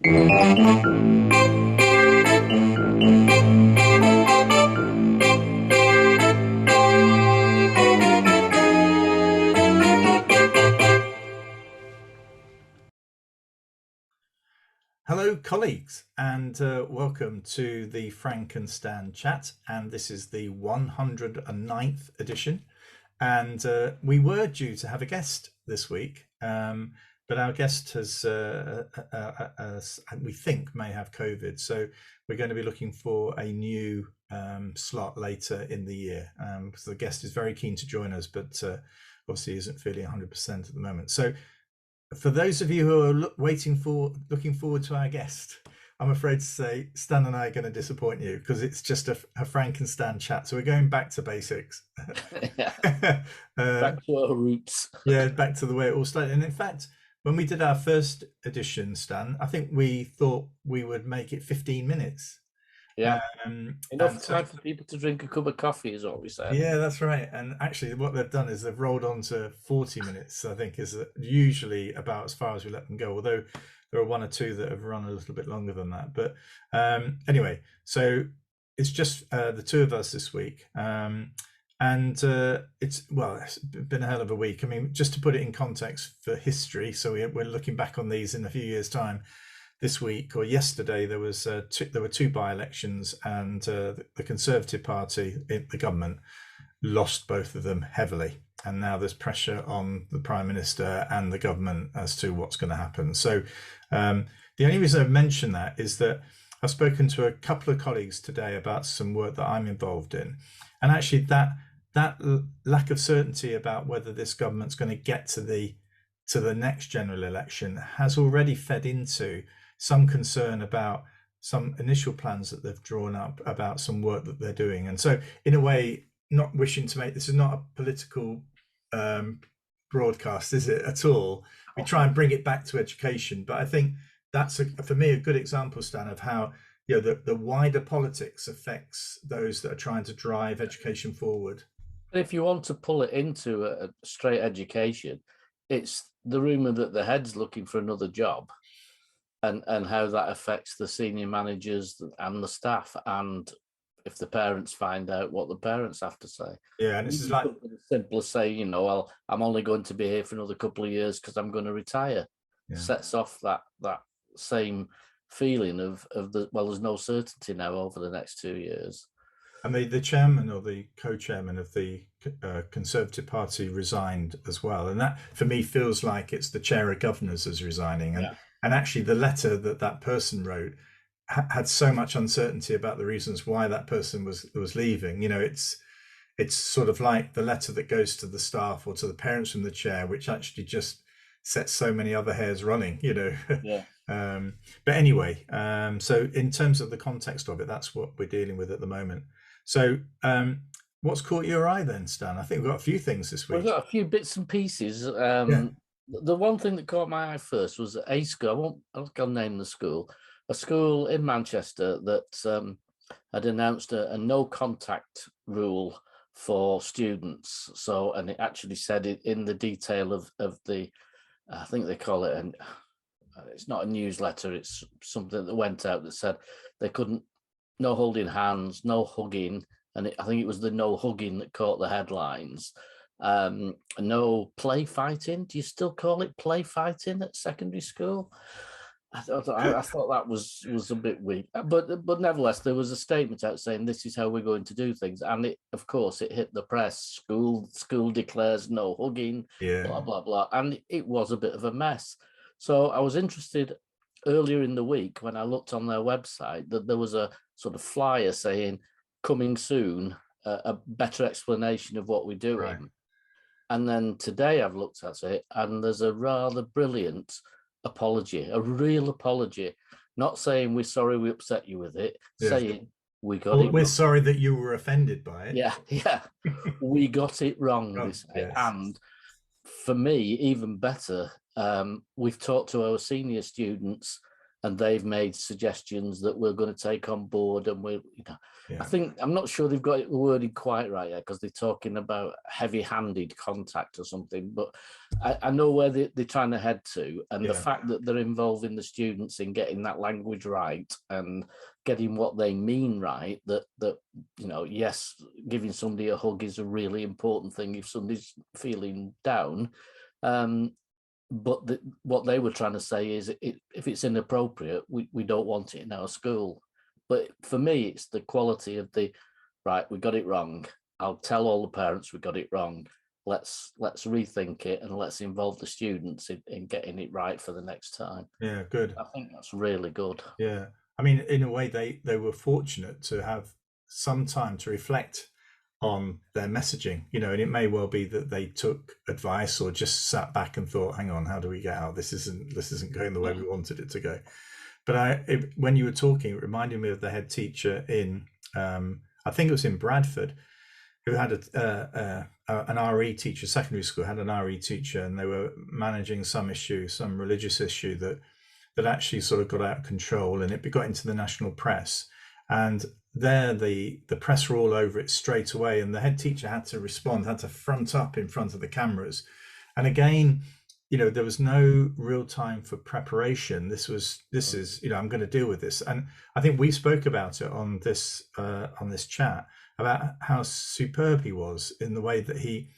Hello, colleagues, and welcome to the Frank and Stan chat. And this is the 109th edition. And we were due to have a guest this week, but our guest has, we think, may have COVID. So we're going to be looking for a new slot later in the year. So the guest is very keen to join us, but obviously isn't feeling 100% at the moment. So for those of you who are looking forward to our guest, I'm afraid to say Stan and I are going to disappoint you because it's just a Frank and Stan chat. So we're going back to basics. Back to our roots. Yeah, back to the way it all started. And in fact, when we did our first edition, Stan, I think we thought we would make it 15 minutes. Yeah, enough time for people to drink a cup of coffee is what we said. Yeah, that's right. And actually what they've done is they've rolled on to 40 minutes, I think is usually about as far as we let them go, although there are one or two that have run a little bit longer than that. But anyway, so it's just the two of us this week. And it's been a hell of a week. I mean, just to put it in context for history, so we're looking back on these in a few years' time. This week or yesterday, there were two by-elections, and the Conservative Party in the government lost both of them heavily, and now there's pressure on the Prime Minister and the government as to what's going to happen. So the only reason I mention that is that I've spoken to a couple of colleagues today about some work that I'm involved in, and actually that lack of certainty about whether this government's going to get to the next general election has already fed into some concern about some initial plans that they've drawn up about some work that they're doing. And so in a way, not wishing to make this is not a political broadcast, is it at all? We try and bring it back to education, but I think that's for me a good example, Stan, of how the wider politics affects those that are trying to drive education forward. If you want to pull it into a straight education, it's the rumour that the head's looking for another job, and how that affects the senior managers and the staff, and if the parents find out, what the parents have to say. Yeah, and this is like as simple as say, well, I'm only going to be here for another couple of years because I'm going to retire. Yeah. Sets off that same feeling of there's no certainty now over the next 2 years. And the chairman or the co-chairman of the Conservative Party resigned as well. And that, for me, feels like it's the chair of governors is resigning. And actually the letter that person wrote had so much uncertainty about the reasons why that person was leaving. It's sort of like the letter that goes to the staff or to the parents from the chair, which actually just sets so many other hairs running, Yeah. But anyway, so in terms of the context of it, that's what we're dealing with at the moment. So what's caught your eye then, Stan? I think we've got a few things this week. We've got a few bits and pieces. The one thing that caught my eye first was a school, I'll name the school, a school in Manchester that had announced a no contact rule for students. So, and it actually said it in the detail of the, I think they call it, and it's not a newsletter, it's something that went out that said they couldn't, no holding hands, no hugging, and I think it was the no hugging that caught the headlines. No play fighting. Do you still call it play fighting at secondary school? I thought that was a bit weak, but nevertheless, there was a statement out saying this is how we're going to do things, and it, of course, it hit the press. School declares no hugging, blah blah blah, and it was a bit of a mess. So I was interested earlier in the week when I looked on their website that there was a sort of flyer saying coming soon, a better explanation of what we're doing. Right. And then today I've looked at it and there's a rather brilliant apology, a real apology, not saying we're sorry we upset you with it, saying we got it. We're wrong. Sorry that you were offended by it. Yeah. We got it wrong. And for me, even better, we've talked to our senior students and they've made suggestions that we're going to take on board, and we're, I think, I'm not sure they've got it worded quite right yet, because they're talking about heavy-handed contact or something, but I know where they're trying to head to, and the fact that they're involving the students in getting that language right and getting what they mean right, that yes, giving somebody a hug is a really important thing if somebody's feeling down. But what they were trying to say is, if it's inappropriate, we don't want it in our school. But for me, it's the quality of right, we got it wrong. I'll tell all the parents we got it wrong. Let's rethink it, and let's involve the students in getting it right for the next time. Yeah, good. I think that's really good. Yeah. I mean, in a way, they were fortunate to have some time to reflect on their messaging, and it may well be that they took advice or just sat back and thought, hang on, how do we get out? This isn't going the way we wanted it to go. But when you were talking, it reminded me of the head teacher in, I think it was in Bradford, who had an RE teacher, secondary school, had an RE teacher, and they were managing some religious issue that actually sort of got out of control, and it got into the national press. And there the press were all over it straight away, and the head teacher had to respond, had to front up in front of the cameras. And again, there was no real time for preparation. This is, I'm going to deal with this. And I think we spoke about it on this chat, about how superb he was in the way that he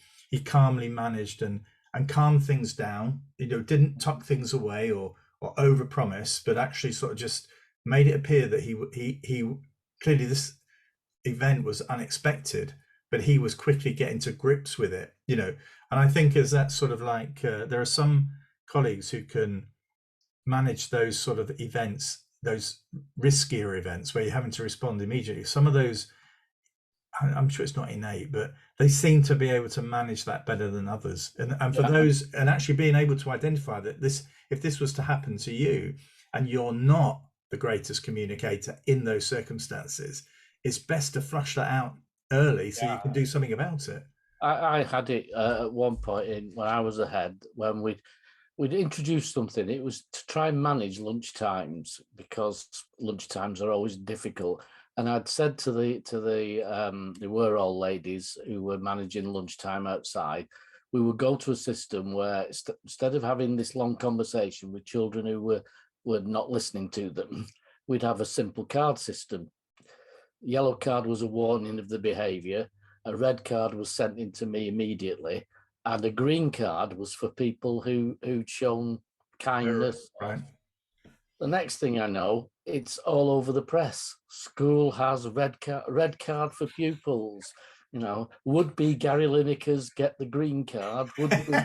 calmly managed and calmed things down, didn't tuck things away or overpromise, but actually sort of just made it appear that he clearly, this event was unexpected, but he was quickly getting to grips with it, And I think as that sort of like, there are some colleagues who can manage those sort of events, those riskier events where you're having to respond immediately. Some of those, I'm sure it's not innate, but they seem to be able to manage that better than others. And for those, and actually being able to identify that if this was to happen to you and you're not the greatest communicator in those circumstances, it's best to flush that out early so you can do something about it. I had it at one point when I was ahead, when we'd introduced something. It was to try and manage lunch times, because lunch times are always difficult. And I'd said to they were all ladies who were managing lunchtime outside, we would go to a system where instead of having this long conversation with children who were not listening to them, we'd have a simple card system. Yellow card was a warning of the behaviour, a red card was sent in to me immediately, and a green card was for people who'd shown kindness. Right. The next thing I know, it's all over the press. School has red card for pupils. Would-be Gary Linekers get the green card, would-be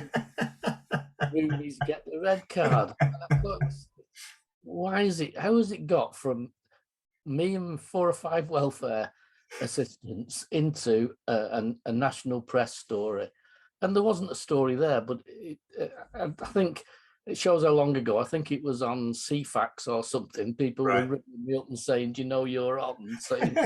Rooney's get the red card. Why is it? How has it got from me and 4 or 5 welfare assistants into a national press story? And there wasn't a story there, but I think it shows how long ago. I think it was on CFAX or something. People were ringing me up and saying, "Do you know you're on?" Saying,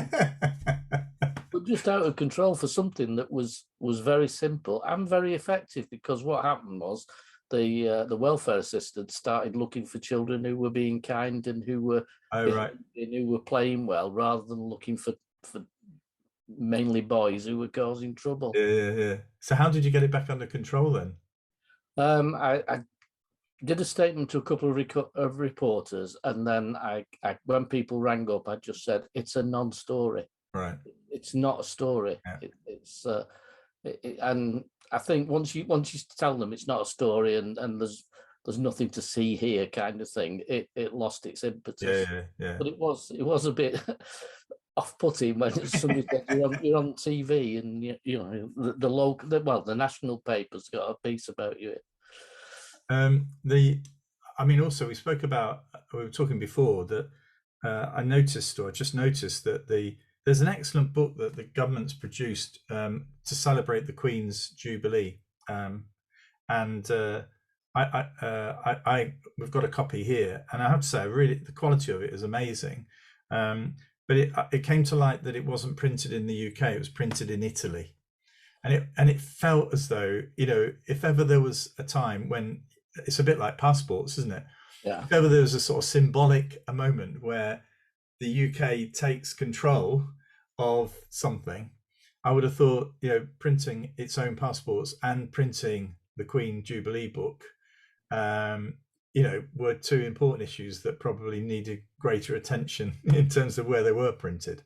but just out of control for something that was very simple and very effective. Because what happened was the welfare assistants started looking for children who were being kind and who were who were playing well, rather than looking for mainly boys who were causing trouble. Yeah. So how did you get it back under control then? I did a statement to a couple of reporters, and then I when people rang up, I just said it's a non-story. Right. It's not a story. Yeah. And I think once you tell them it's not a story and there's nothing to see here, kind of thing, it lost its impetus. Yeah. But it was a bit off-putting when somebody said you're on TV, and the national paper's got a piece about you. Also we spoke about, we were talking before that I just noticed that there's an excellent book that the government's produced to celebrate the Queen's Jubilee, and we've got a copy here, and I have to say, really, the quality of it is amazing. But it came to light that it wasn't printed in the UK; it was printed in Italy, and it felt as though, if ever there was a time when, it's a bit like passports, isn't it? Yeah. if ever there was a sort of symbolic a moment where the UK takes control of something, I would have thought, you know, printing its own passports and printing the Queen Jubilee book, you know, were two important issues that probably needed greater attention in terms of where they were printed.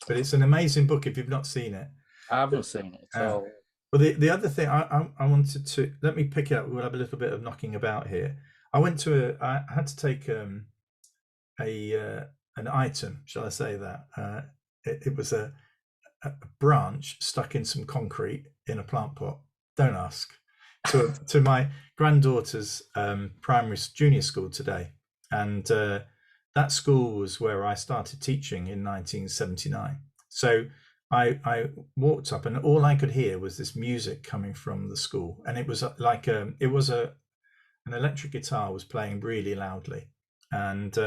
But it's an amazing book if you've not seen it. I haven't seen it at all. Well, the other thing I wanted to, let me pick it up. We'll have a little bit of knocking about here. I had to take a an item, shall I say that? It was a branch stuck in some concrete in a plant pot. Don't ask. To my granddaughter's junior school today, and that school was where I started teaching in 1979. So I walked up, and all I could hear was this music coming from the school, and it was like an electric guitar was playing really loudly, and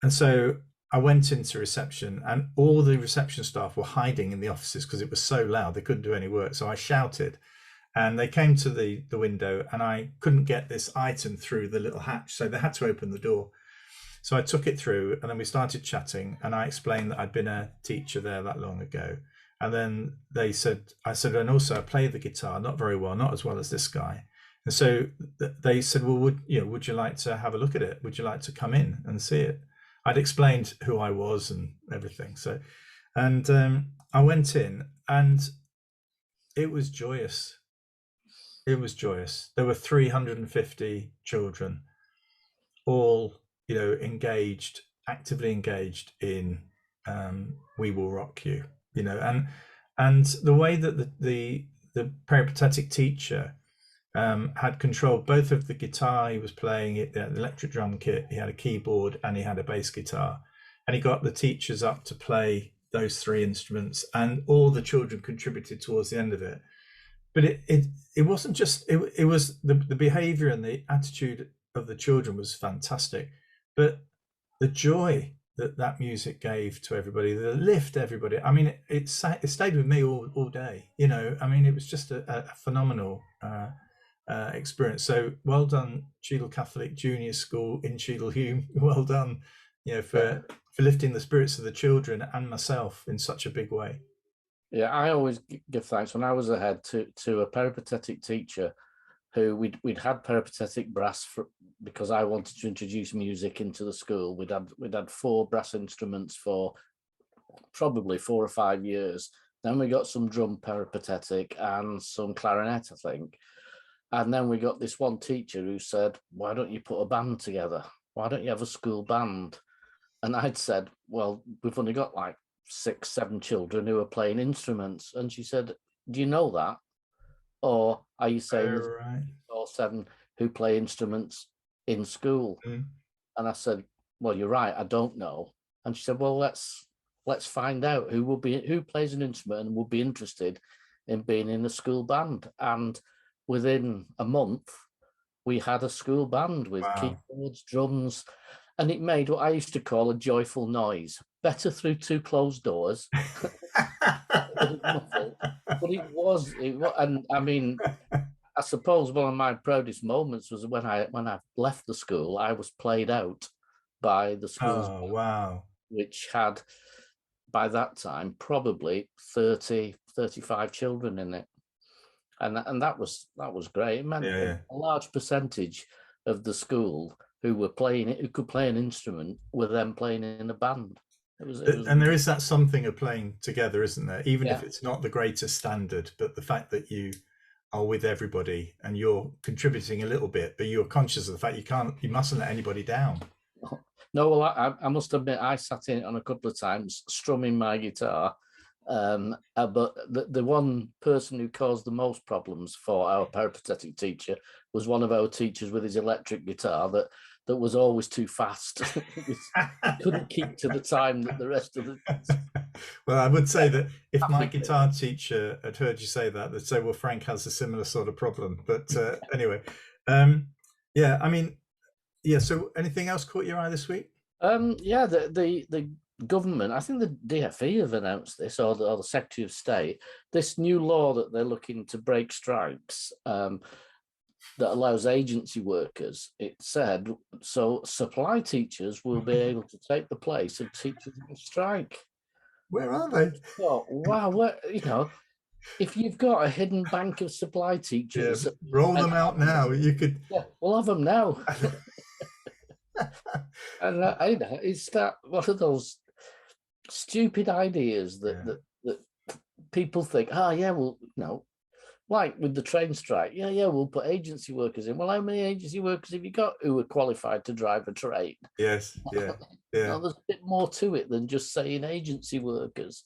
so I went into reception, and all the reception staff were hiding in the offices because it was so loud they couldn't do any work. So I shouted, and they came to the window, and I couldn't get this item through the little hatch, so they had to open the door. So I took it through, and then we started chatting, and I explained that I'd been a teacher there that long ago. And then I said, and also I play the guitar, not very well, not as well as this guy. And so they said, well, would you like to have a look at it? Would you like to come in and see it? I'd explained who I was and everything. So, and I went in, and it was joyous. It was joyous. There were 350 children, all, you know, actively engaged in We Will Rock You, you know, and the way that the peripatetic teacher had controlled both of the guitar he was playing, it, the electric drum kit, he had a keyboard, and he had a bass guitar, and he got the teachers up to play those three instruments, and all the children contributed towards the end of it. But it wasn't just it was the behavior and the attitude of the children was fantastic, but the joy that music gave to everybody, the lift everybody, I mean, it stayed with me all day, you know. I mean, it was just a phenomenal experience. So well done, Cheadle Catholic Junior School in Cheadle-Hulme. Well done, you know, for lifting the spirits of the children and myself in such a big way. Yeah, I always give thanks when I was ahead to a peripatetic teacher who we'd had peripatetic brass because I wanted to introduce music into the school. We'd had 4 brass instruments for probably 4 or 5 years. Then we got some drum peripatetic and some clarinet, I think. And then we got this one teacher who said, why don't you put a band together? Why don't you have a school band? And I'd said, well, we've only got like 6, 7 children who are playing instruments. And she said, do you know that? Or are you saying there's Right. 6 or 7 who play instruments in school? And I said, well, you're right, I don't know. And she said, well, let's find out who plays an instrument and would be interested in being in a school band. And within a month, we had a school band with keyboards, drums, and it made what I used to call a joyful noise. Better through 2 closed doors. But it was, and I mean, I suppose one of my proudest moments was when I left the school. I was played out by the school's band, wow, which had by that time probably 30, 35 children in it, and that was great. It meant a large percentage of the school who were playing it, who could play an instrument, were then playing in a band. It was and there is that something of playing together, isn't there? Even if it's not the greatest standard, but the fact that you are with everybody and you're contributing a little bit, but you're conscious of the fact you mustn't let anybody down. No, well, I must admit, I sat in on a couple of times strumming my guitar, but the one person who caused the most problems for our peripatetic teacher was one of our teachers with his electric guitar that was always too fast. Couldn't keep to the time that the rest of the... Well, I would say that if my guitar teacher had heard you say that, they'd say, well, Frank has a similar sort of problem. But anyway, yeah, I mean, yeah, so anything else caught your eye this week? Yeah, the government, I think the DFE have announced this, or the Secretary of State, this new law that they're looking to break strikes. that allows agency workers, it said, so supply teachers will be able to take the place of teachers on strike. Where are they? Oh, wow. What, if you've got a hidden bank of supply Yeah, teachers, roll and them out now. You could. yeah, we'll have them now. And it's that one of those stupid ideas that Yeah. that people think, oh yeah, well, like with the train strike, yeah, we'll put agency workers in. Well, how many agency workers have you got who are qualified to drive a train? Yes. Yeah. Yeah. There's a bit more to it than just saying agency workers.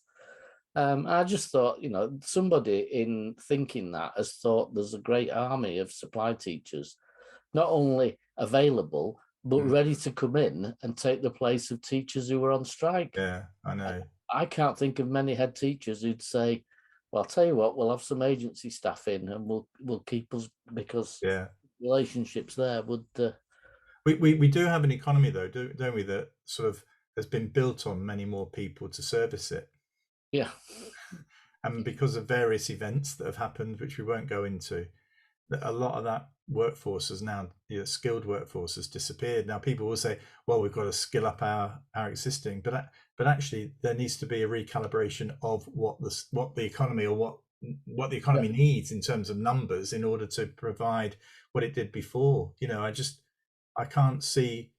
I just thought, somebody in thinking that has thought there's a great army of supply teachers, not only available, but ready to come in and take the place of teachers who are on strike. Yeah, I know. I can't think of many head teachers who'd say, well, I'll tell you what, we'll have some agency staff in and we'll keep us, because relationships there would... We do have an economy, though, don't we, that sort of has been built on many more people to service it. Yeah. And because of various events that have happened, which we won't go into, that a lot of that workforce has now, skilled workforce has disappeared. Now people will say, well, we've got to skill up our existing, but actually there needs to be a recalibration of what the economy, or what the economy needs in terms of numbers in order to provide what it did before. I can't see.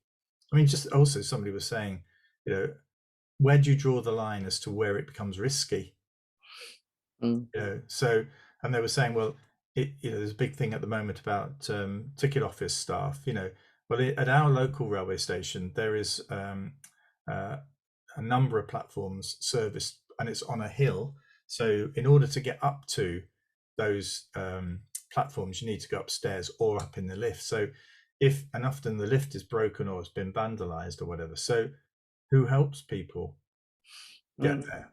I mean, just also somebody was saying, where do you draw the line as to where it becomes risky? So, and they were saying, well, there's a big thing at the moment about ticket office staff. Well, at our local railway station, there is a number of platforms serviced, and it's on a hill. So, in order to get up to those platforms, you need to go upstairs or up in the lift. So, and often the lift is broken or has been vandalized or whatever. So, who helps people get there?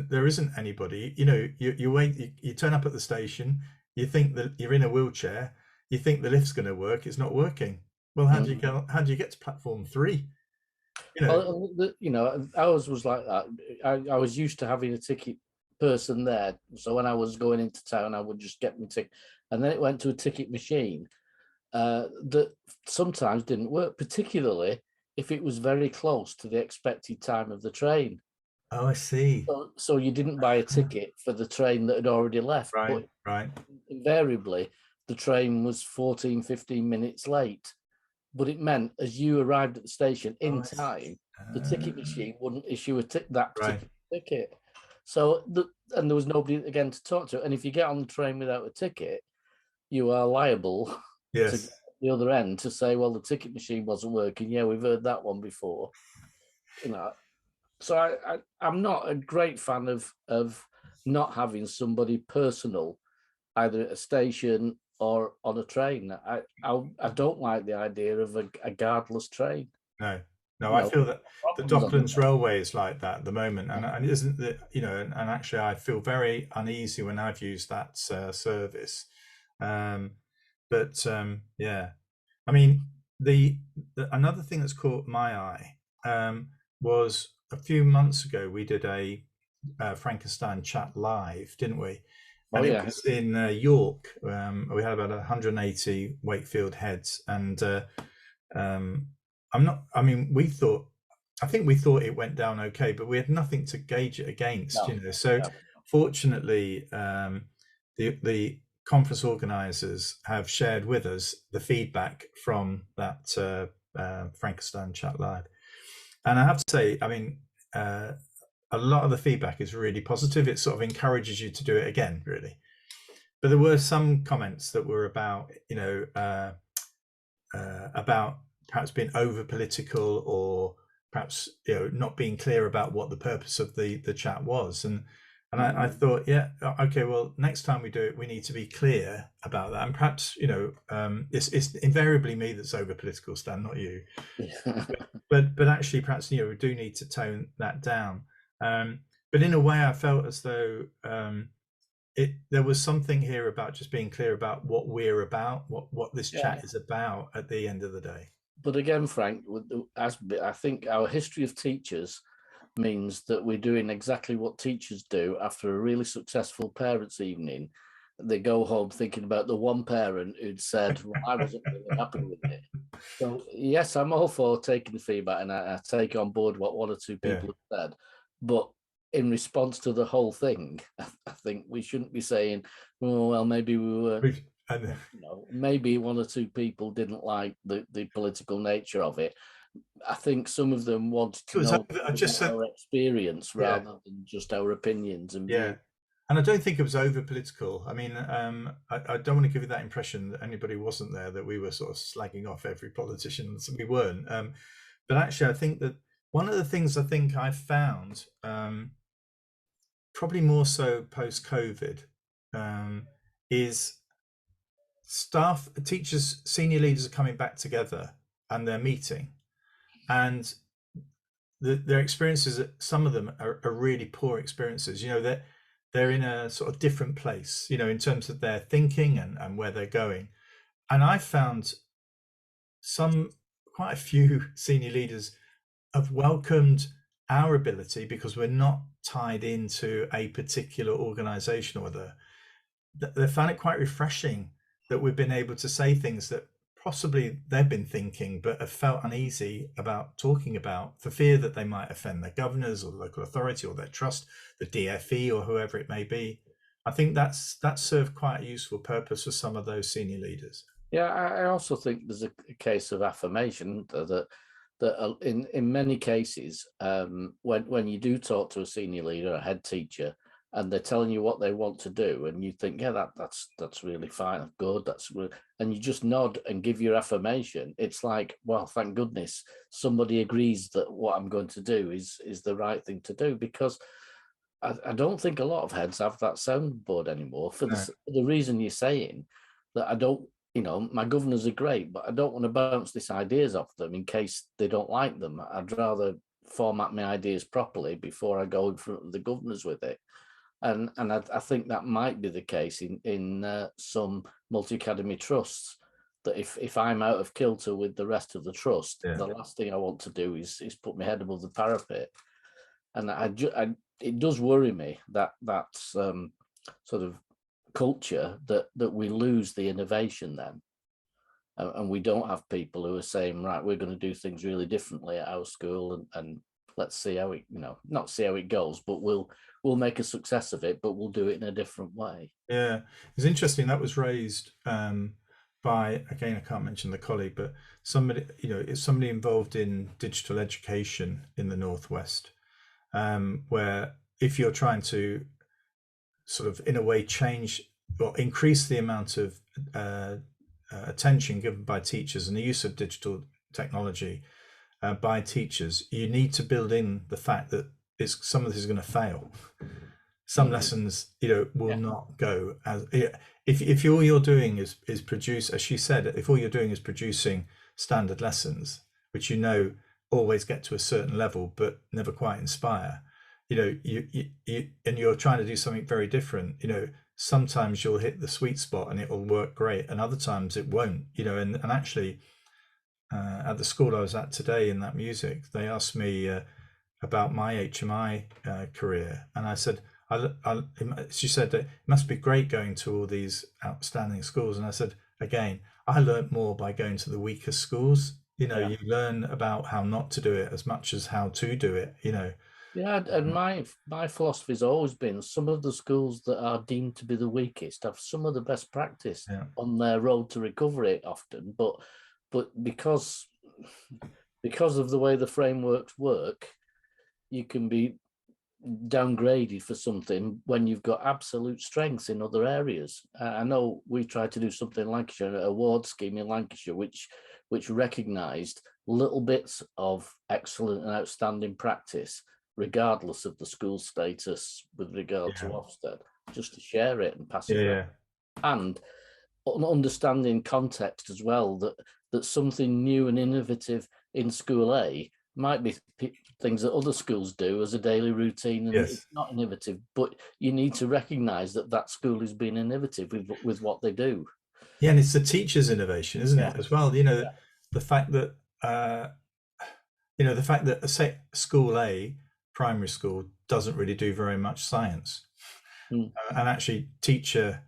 There isn't anybody. You wait, you turn up at the station, you think that you're in a wheelchair, you think the lift's going to work, it's not working. Well, how do you get to platform 3? Well, ours was like that. I was used to having a ticket person there, so when I was going into town, I would just get my ticket, and then it went to a ticket machine that sometimes didn't work, particularly if it was very close to the expected time of the train. Oh, I see. So you didn't buy a ticket for the train that had already left. Right. But invariably, the train was 14, 15 minutes late. But it meant as you arrived at the station in time, the ticket machine wouldn't issue that particular ticket. So, and there was nobody again to talk to. And if you get on the train without a ticket, you are liable to get the other end to say, well, the ticket machine wasn't working. Yeah, we've heard that one before. So I'm not a great fan of not having somebody personal, either at a station or on a train. I don't like the idea of a guardless train. No, I feel that the Docklands Railway is like that at the moment, and isn't that, and actually I feel very uneasy when I've used that service. Yeah, I mean, the another thing that's caught my eye was a few months ago we did a Frankenstein chat live, didn't we? And it was in York. We had about 180 Wakefield heads, and I think we thought it went down okay, but we had nothing to gauge it against, So fortunately, the conference organisers have shared with us the feedback from that Frankenstein chat live, and I have to say, I mean, a lot of the feedback is really positive. It sort of encourages you to do it again, really. But there were some comments that were about, about perhaps being over political, or perhaps not being clear about what the purpose of the chat was. And I thought, okay, well, next time we do it, we need to be clear about that. And perhaps it's invariably me that's over political, Stan, not you. but actually, perhaps we do need to tone that down. But in a way, I felt as though there was something here about just being clear about what we're about, what this chat is about at the end of the day. But again, Frank, I think our history of teachers means that we're doing exactly what teachers do after a really successful parents' evening. they go home thinking about the one parent who'd said, well, I wasn't really happy with it. So yes, I'm all for taking the feedback, and I take on board what one or two people have said. But in response to the whole thing, I think we shouldn't be saying, "Oh, well, maybe we were." Maybe one or two people didn't like the political nature of it. I think some of them wanted to know our experience rather than just our opinions and views. And I don't think it was over political. I mean, I don't want to give you that impression that anybody wasn't there, that we were sort of slagging off every politician. We weren't. But actually, I think that one of the things I think I found, probably more so post-COVID, is staff, teachers, senior leaders are coming back together and they're meeting. And their experiences, some of them are really poor experiences. They're in a sort of different place, in terms of their thinking and where they're going. And I found quite a few senior leaders have welcomed our ability, because we're not tied into a particular organization or they found it quite refreshing that we've been able to say things that possibly they've been thinking but have felt uneasy about talking about, for fear that they might offend their governors or the local authority or their trust, the DFE or whoever it may be. I think that's served quite a useful purpose for some of those senior leaders. Yeah, I also think there's a case of affirmation that in many cases, when you do talk to a senior leader, a head teacher, and they're telling you what they want to do, and you think, yeah, that's really fine, good, and you just nod and give your affirmation. It's like, well, thank goodness somebody agrees that what I'm going to do is the right thing to do, because I don't think a lot of heads have that soundboard anymore for the reason you're saying, that I don't. My governors are great, but I don't want to bounce these ideas off them in case they don't like them. I'd rather format my ideas properly before I go in front of the governors with it. And I think that might be the case in some multi-academy trusts, that if I'm out of kilter with the rest of the trust, the last thing I want to do is put my head above the parapet. And it does worry me that sort of culture that we lose the innovation then, and we don't have people who are saying, right, we're going to do things really differently at our school, and let's see how it, not see how it goes, but we'll make a success of it, but we'll do it in a different way. Yeah, it's interesting that was raised by, again, I can't mention the colleague, but somebody, it's somebody involved in digital education in the Northwest, where if you're trying to sort of, in a way, change or increase the amount of attention given by teachers and the use of digital technology by teachers, you need to build in the fact that some of this is going to fail. Some lessons, will not go as, if all you're doing is produce, as she said, if all you're doing is producing standard lessons, which always get to a certain level but never quite inspire, and you're trying to do something very different, sometimes you'll hit the sweet spot and it will work great, and other times it won't, and actually at the school I was at today in that music, they asked me about my HMI career, and I said, she said that it must be great going to all these outstanding schools, and I said, again, I learned more by going to the weaker schools. You learn about how not to do it as much as how to do it. Yeah, and my philosophy has always been, some of the schools that are deemed to be the weakest have some of the best practice on their road to recovery often, but because of the way the frameworks work, you can be downgraded for something when you've got absolute strengths in other areas. I know we tried to do something in Lancashire, an award scheme in Lancashire, which recognised little bits of excellent and outstanding practice, regardless of the school status with regard to Ofsted, just to share it and pass it around. And understanding context as well, that something new and innovative in school A might be things that other schools do as a daily routine, and it's not innovative, but you need to recognise that school is being innovative with what they do. Yeah, and it's the teacher's innovation, isn't it, as well? The fact that say school A, primary school, doesn't really do very much science, and actually teacher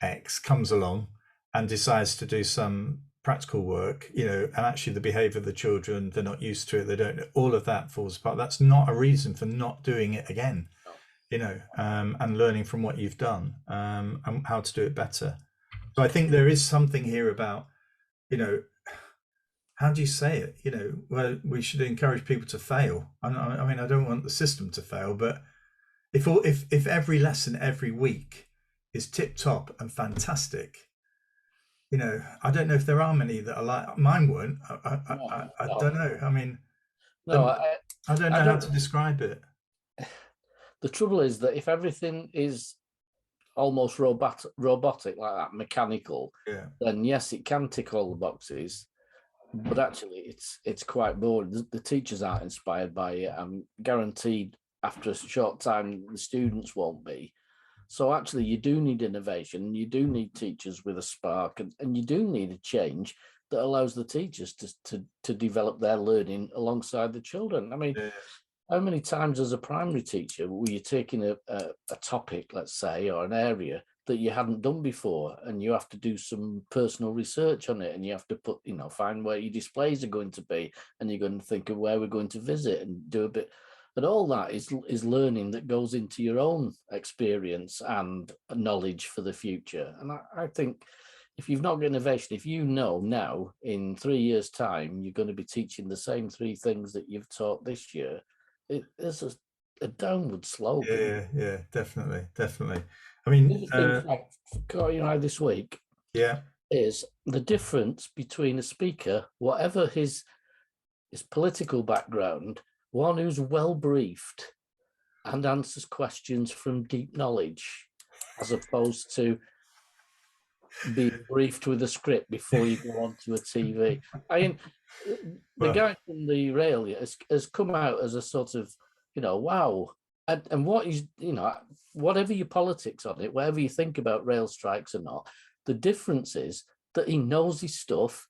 X comes along and decides to do some practical work, and actually the behavior of the children, they're not used to it, they don't, all of that falls apart. That's not a reason for not doing it again, and learning from what you've done, and how to do it better. So I think there is something here about, how do you say it? Well, we should encourage people to fail. I mean, I don't want the system to fail, but if every lesson every week is tip top and fantastic, I don't know if there are many that are like mine weren't. I don't know. I mean, no, I don't know how to describe it. The trouble is that if everything is almost robotic like that, mechanical, then yes, it can tick all the boxes. But actually, it's quite boring. The teachers aren't inspired by it. I'm guaranteed after a short time, the students won't be. So actually, you do need innovation. You do need teachers with a spark, and you do need a change that allows the teachers to develop their learning alongside the children. I mean, how many times as a primary teacher were you taking a topic, let's say, or an area that you hadn't done before, and you have to do some personal research on it, and you have to find where your displays are going to be, and you're going to think of where we're going to visit and do a bit. But all that is learning that goes into your own experience and knowledge for the future. And I think if you've not got innovation, if you know now in 3 years' time you're going to be teaching the same 3 things that you've taught this year, it's a downward slope. Yeah, definitely. I mean, the other thing caught your eye this week is the difference between a speaker, whatever his political background, one who's well briefed and answers questions from deep knowledge, as opposed to being briefed with a script before you go onto a TV. I mean, the guy from the rail has come out as a sort of, wow. And what is, whatever your politics on it, whatever you think about rail strikes or not, the difference is that he knows his stuff,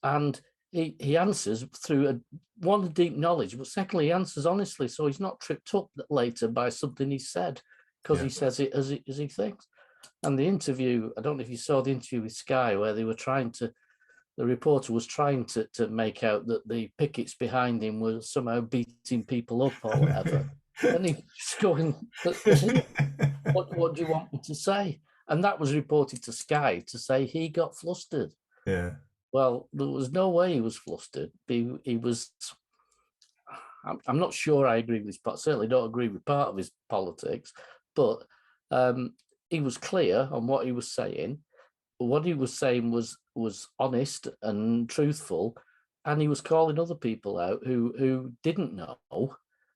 and he answers through one deep knowledge, but secondly, he answers honestly, so he's not tripped up later by something he said, because he says it as he thinks. And the interview, I don't know if you saw the interview with Sky, where they were the reporter was trying to make out that the pickets behind him were somehow beating people up or whatever. And he's just going, what do you want me to say? And that was reported to Sky to say he got flustered. Yeah. Well, there was no way he was flustered. He was. I'm not sure I agree with his part. Certainly don't agree with part of his politics, but he was clear on what he was saying. What he was saying was honest and truthful, and he was calling other people out who didn't know,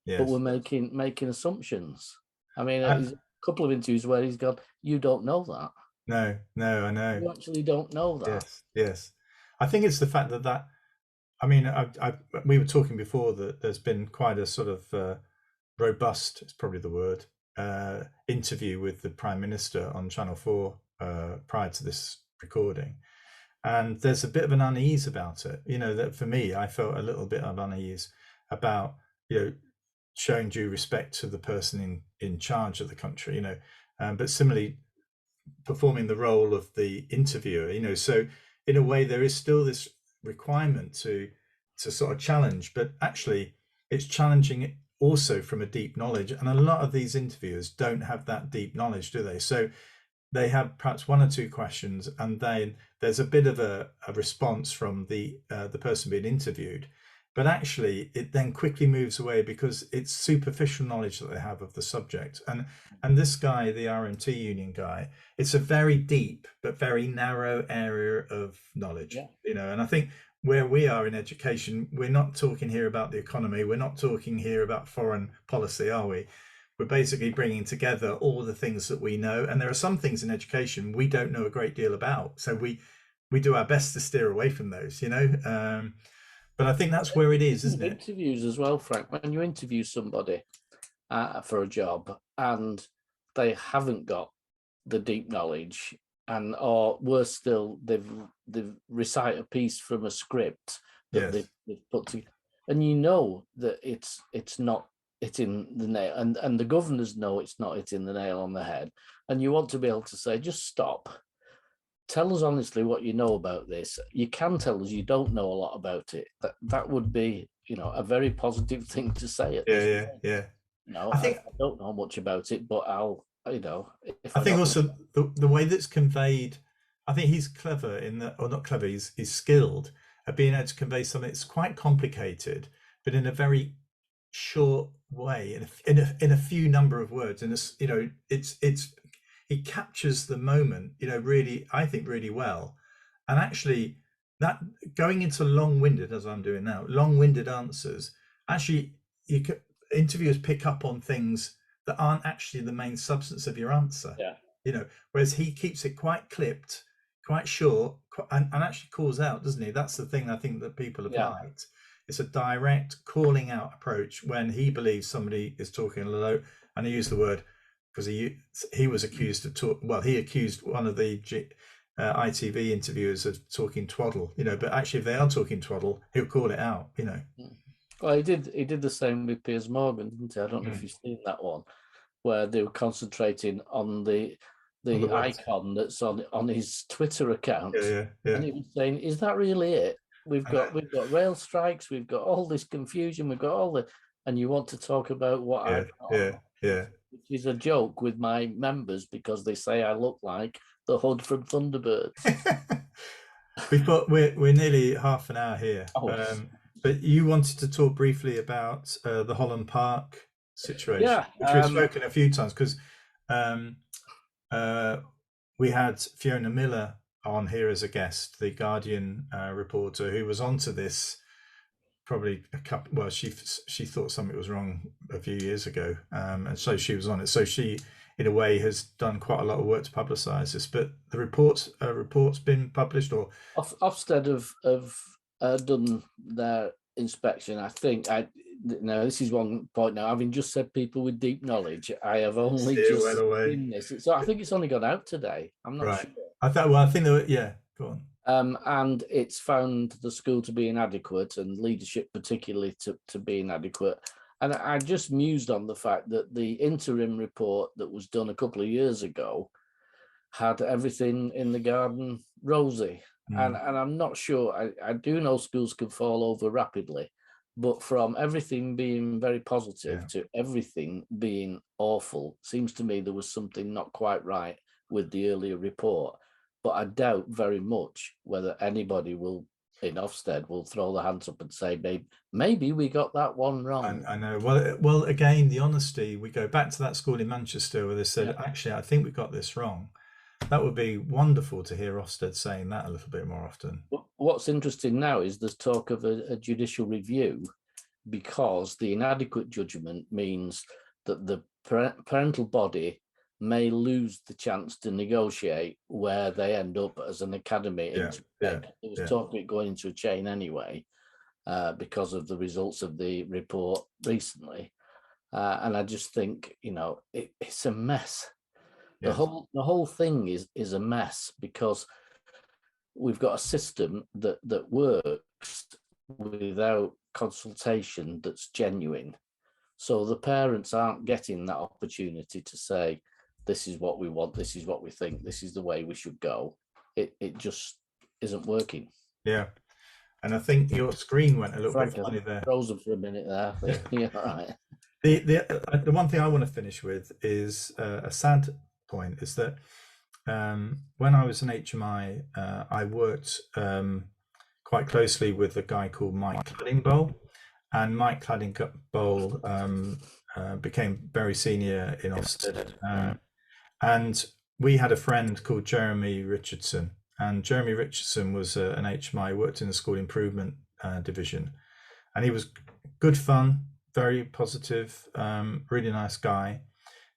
but were making assumptions. I mean, there's a couple of interviews where he's gone, "You don't know that." No, I know. You actually don't know that. Yes. I think it's the fact that I mean, we were talking before that there's been quite a sort of robust, it's probably the word, interview with the Prime Minister on Channel 4 prior to this recording. And there's a bit of an unease about it. That for me, I felt a little bit of unease about, showing due respect to the person in charge of the country, but similarly performing the role of the interviewer, so in a way there is still this requirement to sort of challenge, but actually it's challenging it also from a deep knowledge, and a lot of these interviewers don't have that deep knowledge, do they? So they have perhaps 1 or 2 questions, and then there's a bit of a response from the person being interviewed, but actually it then quickly moves away because it's superficial knowledge that they have of the subject. And this guy, the RMT union guy, it's a very deep but very narrow area of knowledge, and I think where we are in education, we're not talking here about the economy, we're not talking here about foreign policy, are we? We're basically bringing together all the things that we know, and there are some things in education we don't know a great deal about, so we do our best to steer away from those, but I think that's where it is, isn't it? Interviews as well, Frank. When you interview somebody for a job and they haven't got the deep knowledge, or worse still, they've recite a piece from a script that they've put together, and that it's not hitting the nail, and the governors know it's not hitting the nail on the head, and you want to be able to say, just stop. tell us honestly what you know about this. You can tell us you don't know a lot about it. That would be, a very positive thing to say at this Yeah, point. yeah. I I think don't know much about it, but I'll, if I I think got also the way that's conveyed, I think he's clever in that, or not clever, he's skilled at being able to convey something that's quite complicated, but in a very short way, in a few number of words. And it's he captures the moment, really, I think, really well. And actually, that going into long-winded, as I'm doing now, long-winded answers, actually, interviewers pick up on things that aren't actually the main substance of your answer. yeah, Whereas he keeps it quite clipped, quite short, and actually calls out, doesn't he? That's the thing I think that people have yeah, liked. It's a direct calling out approach when he believes somebody is talking low, and he used the word because he was accused of he accused one of the ITV interviewers of talking twaddle, but actually if they are talking twaddle, he'll call it out. Well, he did the same with Piers Morgan, didn't he? I don't know if you've seen that one, where they were concentrating on the On the web. icon that's on his Twitter account, Yeah. and he was saying, "Is that really it? We've got rail strikes, we've got all this confusion, we've got all the, and you want to talk about what Yeah, I've got yeah, on, yeah. which is a joke with my members because they say I look like the Hood from Thunderbirds." We're nearly half an hour here, Oh, but you wanted to talk briefly about the Holland Park situation, yeah. which we've spoken a few times because um, we had Fiona Miller on here as a guest, the Guardian reporter, who was onto this probably a couple. Well, she thought something was wrong a few years ago, and so she was on it. So she, in a way, has done quite a lot of work to publicise this. But the report's been published, or Ofsted have done their inspection. I think now this is one point. Now, having just said people with deep knowledge, I have only steer well just away. seen this. So I think it's only gone out today. I'm not Right. sure. I think there were, yeah. Go on. And it's found the school to be inadequate and leadership particularly to be inadequate. And I just mused on the fact that the interim report that was done a couple of years ago had everything in the garden rosy. And I'm not sure. I do know schools can fall over rapidly, but from everything being very positive to everything being awful, seems to me there was something not quite right with the earlier report. But I doubt very much whether anybody in Ofsted will throw their hands up and say, maybe we got that one wrong. I know. Well, again, the honesty. We go back to that school in Manchester where they said, actually, I think we got this wrong. That would be wonderful to hear Ofsted saying that a little bit more often. What's interesting now is there's talk of a judicial review because the inadequate judgment means that the parental body may lose the chance to negotiate where they end up as an academy. There was talk of it going into a chain anyway because of the results of the report recently. And I just think, it's a mess. Yes. The whole thing is a mess because we've got a system that works without consultation that's genuine. So the parents aren't getting that opportunity to say, this is what we want, this is what we think, this is the way we should go. It just isn't working. Yeah. And I think your screen went a little bit funny there. Frozen for a minute there. Yeah, all right. The one thing I want to finish with is a sad point is that when I was an HMI, I worked quite closely with a guy called Mike Claddingbowl, and Mike Claddingbowl became very senior in Ofsted, and we had a friend called Jeremy Richardson, and Jeremy Richardson was an HMI, worked in the school improvement division, and he was good fun, very positive, really nice guy.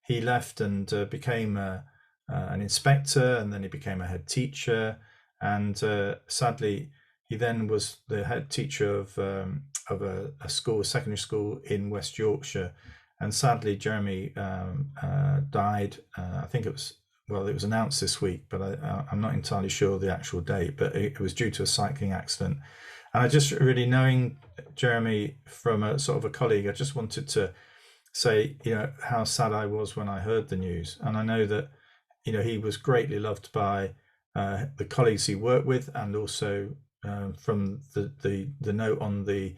He left and became an inspector, and then he became a head teacher, and sadly he then was the head teacher of a school, a secondary school in West Yorkshire, and sadly Jeremy died. I think it was announced this week, but I'm not entirely sure the actual date, but it was due to a cycling accident. And I just really, knowing Jeremy from a sort of a colleague, I just wanted to say, how sad I was when I heard the news. And I know that, he was greatly loved by the colleagues he worked with, and also from the note on the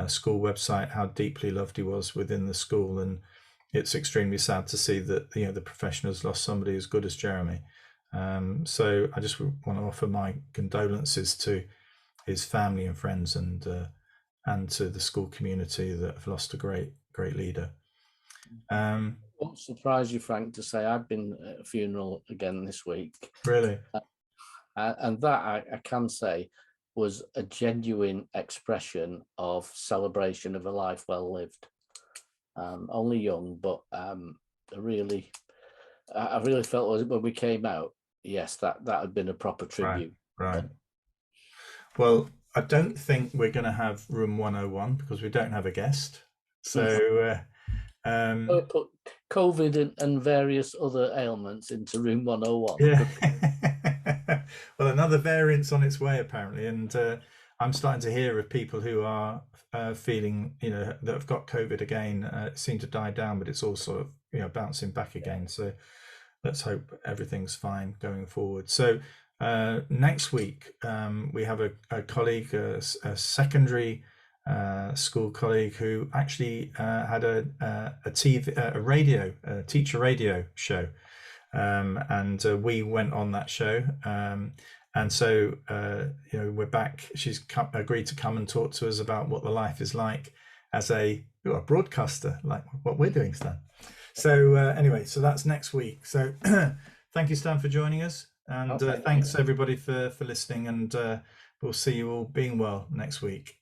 school website how deeply loved he was within the school. And it's extremely sad to see that the profession has lost somebody as good as Jeremy. So I just want to offer my condolences to his family and friends, and to the school community that have lost a great leader. Won't surprise you, Frank, to say I've been at a funeral again this week. Really? And that I can say was a genuine expression of celebration of a life well lived. Only young, but I really felt when we came out, yes, that had been a proper tribute. Right. Well, I don't think we're going to have room 101 because we don't have a guest. So put COVID and various other ailments into room 101. Yeah. Well, another variant's on its way apparently, and I'm starting to hear of people who are feeling, that have got COVID again, seem to die down, but it's all sort of bouncing back again. So let's hope everything's fine going forward. So next week we have a colleague, a secondary school colleague, who actually had a teacher radio show, and we went on that show, and so we're back. She's agreed to come and talk to us about what the life is like as a broadcaster, like what we're doing, Stan. So anyway, so that's next week. So thank you, Stan, for joining us, and thanks everybody for listening, and we'll see you all being well next week.